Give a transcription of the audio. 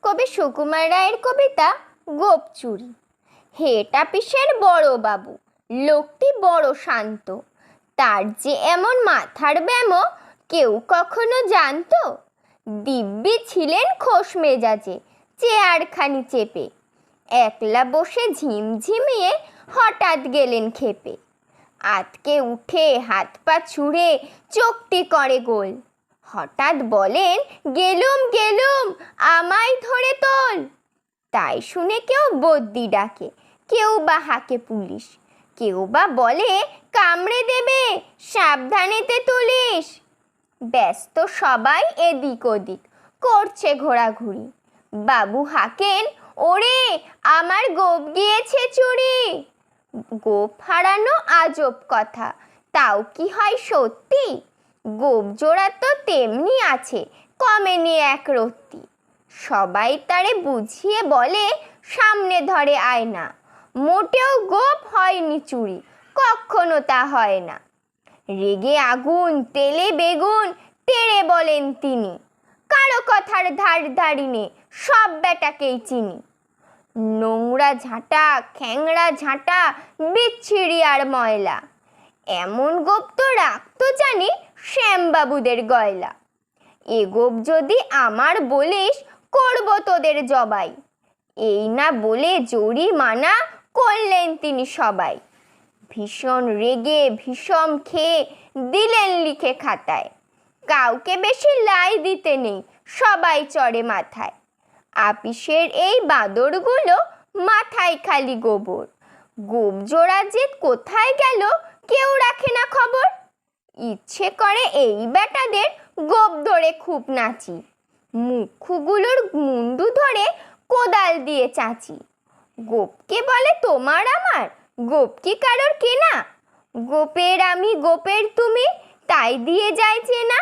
কবি সুকুমার রায়ের কবিতা গোপ চুরি। হেড অফিসের বড় বাবু, লোকটি বড় শান্ত, তার যে এমন মাথার ব্যামো কেউ কখনো জানতো? দিব্যি ছিলেন খোশ মেজাজে, চেয়ারখানি চেপে, একলা বসে ঝিমঝিমিয়ে হঠাৎ গেলেন খেপে। আতকে উঠে হাত পা ছুঁড়ে চোখটি করে গোল, হঠাৎ বলেন, গেলুম গেলুম, আমায় ধরে তোল। তাই শুনে কেউ বদ্যি ডাকে, কেউ বা হাঁকে পুলিশ, কেউ বা বলে কামড়ে দেবে, সাবধানেতে তুলিস। ব্যস্ত সবাই এদিক ওদিক, করছে ঘোরাঘুরি। বাবু হাঁকেন, ওরে আমার গোপ গিয়েছে চুরি। গোপ হারানো আজব কথা, তাও কি হয় সত্যি? গোপ জোড়া তো তেমনি আছে, কমেনি এক রত্তি। সবাই তারে বুঝিয়ে বলে, সামনে ধরে আয়না, মোটেও গোপ হয়নি চুরি, কখনো তা হয় না। রেগে আগুন, তেলে বেগুন, তেড়ে বলেন তিনি, কারো কথার ধার ধারিনে, সব বেটাকেই চিনি। নোংরা ঝাঁটা, খ্যাংরা ঝাঁটা, বিচ্ছিরি আর ময়লা, এমন গোপ তো রাখতো জানি শ্যামবাবুদের গয়লা। এ গোপ যদি আমার বলিস, করব তোদের জবাই। এই না বলে জরিমানা করলেন তিনি সবাই। ভীষণ রেগে ভীষণ খেয়ে দিলেন লিখে খাতায়, কাউকে বেশি লাই দিতে নেই, সবাই চড়ে মাথায়। আপিসের এই বাঁদরগুলো মাথায় খালি গোবর, গোপ জোড়া যে কোথায় গেল কেউ রাখে না খবর। ইচ্ছে করে এই বেটাদের গোপ ধরে খুব নাচি, মুখগুলোর মুন্ডু ধরে কোদাল দিয়ে চাচি। গোপকে বলে তোমার আমার, গোপ কি কারোর কেনা? গোপের আমি গোপের তুমি, তাই দিয়ে যায় চেনা।